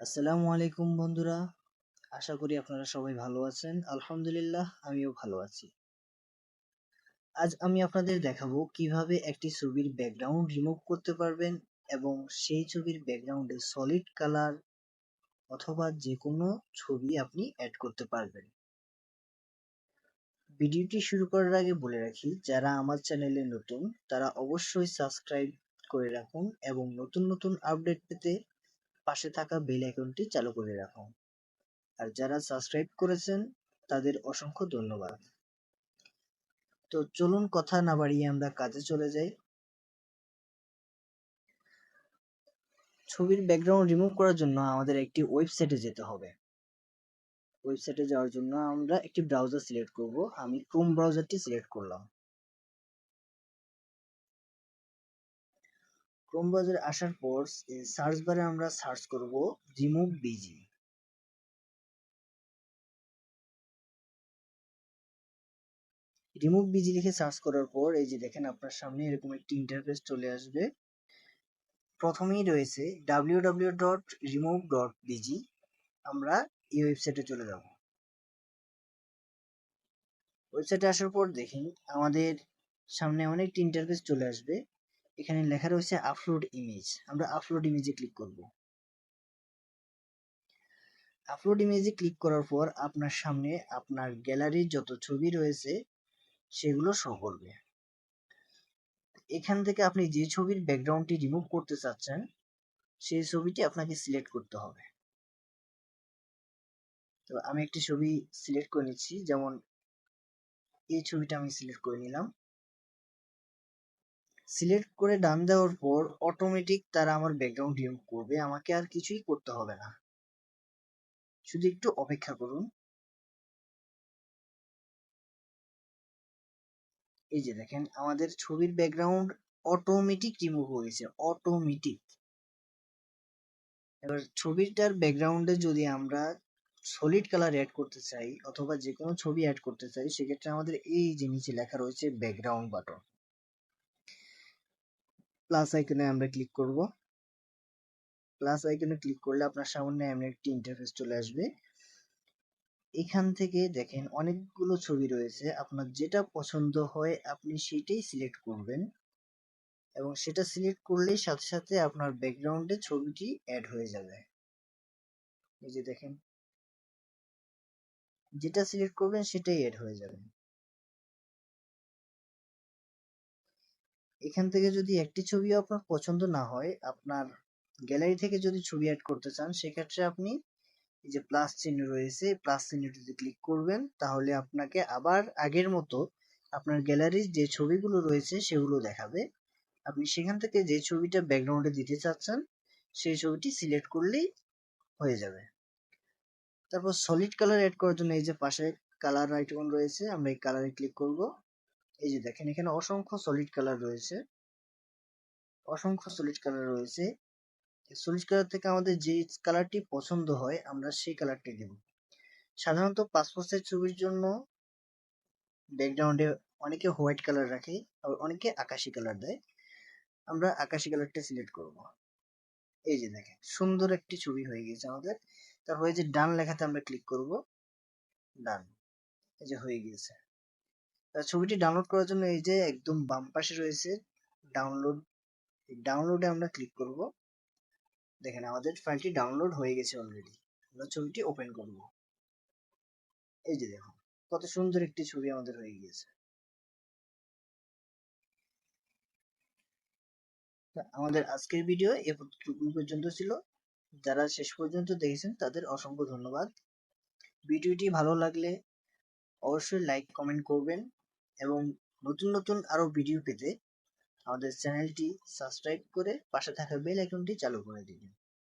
আসসালামু আলাইকুম বন্ধুরা, আশা করি আপনারা সবাই ভালো আছেন। আলহামদুলিল্লাহ, আমিও ভালো আছি। আজ আমি আপনাদের দেখাবো কিভাবে একটি ছবির ব্যাকগ্রাউন্ড রিমুভ করতে পারবেন এবং সেই ছবির ব্যাকগ্রাউন্ডে সলিড কালার অথবা যে কোনো ছবি আপনি অ্যাড করতে পারবেন। ভিডিওটি শুরু করার আগে বলে রাখি, যারা আমার চ্যানেলে নতুন তারা অবশ্যই সাবস্ক্রাইব করে রাখুন এবং নতুন নতুন আপডেট পেতে পাশে থাকা বেল আইকনটি চালু করে রাখুন। আর যারা সাবস্ক্রাইব করেছেন তাদের অসংখ্য ধন্যবাদ। তো চলুন কথা না বাড়িয়ে আমরা কাজে চলে যাই। ছবির ব্যাকগ্রাউন্ড রিমুভ করার জন্য আমাদের একটি ওয়েবসাইটে যেতে হবে। ওয়েবসাইটে যাওয়ার জন্য আমরা একটি ব্রাউজার সিলেক্ট করব। আমি ক্রোম ব্রাউজারটি সিলেক্ট করলাম। ক্রোম ব্রাউজারে আসার পর সার্চ বারে আমরা সার্চ করব রিমুভ বিজি। রিমুভ বিজি লিখে সার্চ করার পর এই যে দেখেন আপনার সামনে এরকম একটি ইন্টারফেস চলে আসবে। প্রথমেই রয়েছে www.remove.bg। আমরা এই ওয়েবসাইটে চলে যাব। ওয়েবসাইটে আসার পর দেখেন আমাদের সামনে অনেকটি ইন্টারফেস চলে আসবে। এখানে লেখা রয়েছে আপলোড ইমেজ। আমরা আপলোড ইমেজে ক্লিক করব। আপলোড ইমেজে ক্লিক করার পর আপনার সামনে আপনার গ্যালারির যত ছবি রয়েছে সেগুলো শো করবে। এখান থেকে আপনি যে ছবির ব্যাকগ্রাউন্ডটি রিমুভ করতে চাচ্ছেন সেই ছবিটি আপনাকে সিলেক্ট করতে হবে। তো আমি একটি ছবি সিলেক্ট করে নিচ্ছি, যেমন এই ছবিটা আমি সিলেক্ট করে নিলাম। সিলেক্ট করে ডান দেওয়ার পর অটোমেটিক তারা আমার ব্যাকগ্রাউন্ড রিমুভ করবে, আমাকে আর কিছুই করতে হবে না। শুধু একটু অপেক্ষা করুন। এই যে দেখেন আমাদের ছবির ব্যাকগ্রাউন্ড অটোমেটিক রিমুভ হয়েছে, অটোমেটিক। এবার ছবিটার ব্যাকগ্রাউন্ডে যদি আমরা সলিড কালার অ্যাড করতে চাই অথবা যে কোনো ছবি অ্যাড করতে চাই, সেক্ষেত্রে আমাদের এই যে নিচে লেখা রয়েছে ব্যাকগ্রাউন্ড বাটন, প্লাস আইকনে আমরা ক্লিক করব। প্লাস আইকনে ক্লিক করলে আপনার সামনে এমন একটি ইন্টারফেস চলে আসবে। এখান থেকে দেখেন অনেকগুলো ছবি রয়েছে, আপনার যেটা পছন্দ হয় আপনি সেটাই সিলেক্ট করবেন এবং সেটা সিলেক্ট করলেই সাথে সাথে আপনার ব্যাকগ্রাউন্ডে ছবিটি অ্যাড হয়ে যাবে। এই যে দেখেন যেটা সিলেক্ট করবেন সেটাই অ্যাড হয়ে যাবে। এখান থেকে যদি একটি ছবিও আপনার পছন্দ না হয়, আপনার গ্যালারি থেকে যদি ছবি অ্যাড করতে চান, সেক্ষেত্রে আপনি এই যে প্লাস চিহ্ন রয়েছে, প্লাস চিহ্নটিতে ক্লিক করবেন, তাহলে আপনাকে আবার আগের মতো আপনার গ্যালারির যে ছবিগুলো রয়েছে সেগুলো দেখাবে। আপনি সেখান থেকে যে ছবিটা ব্যাকগ্রাউন্ডে দিতে চাচ্ছেন সেই ছবিটি সিলেক্ট করলেই হয়ে যাবে। তারপর সলিড কালার অ্যাড করার জন্য এই যে পাশে কালার আইকন রয়েছে, আমরা এই কালারে ক্লিক করব। এই যে দেখেন এখানে অসংখ্য সলিড কালার রয়েছে, অসংখ্য সলিড কালার রয়েছে। সলিড কালার থেকে আমাদের যে কালারটি পছন্দ হয় আমরা সেই কালারটি দেব। সাধারণত পাসপোর্ট সাইজ ছবির জন্য ব্যাকগ্রাউন্ডে অনেকে হোয়াইট কালার রাখে, আবার অনেকে আকাশি কালার দেয়। আমরা আকাশি কালারটা সিলেক্ট করব। এই যে দেখেন সুন্দর একটি ছবি হয়ে গেছে আমাদের। তারপর এই যে ডান লেখাতে আমরা ক্লিক করব, ডান। এই যে হয়ে গিয়েছে। ছবিটি ডাউনলোড করার জন্য এই যে একদম বাম পাশে রয়েছে ডাউনলোড, ডাউনলোডে আমরা ক্লিক করব। দেখেন আমাদের ফাইলটি ডাউনলোড হয়ে গেছে অলরেডি। আমরা ছবিটি ওপেন করব। এই যে দেখুন কত সুন্দর একটি ছবি আমাদের হয়ে গিয়েছে। আমাদের আজকের ভিডিও এতটুকু পর্যন্ত ছিল। যারা শেষ পর্যন্ত দেখেছেন তাদের অসংখ্য ধন্যবাদ। ভিডিওটি ভালো লাগলে অবশ্যই লাইক কমেন্ট করবেন এবং নতুন নতুন আরো ভিডিও পেতে আমাদের চ্যানেলটি সাবস্ক্রাইব করে পাশে থাকা বেল আইকনটি চালু করে দিবেন।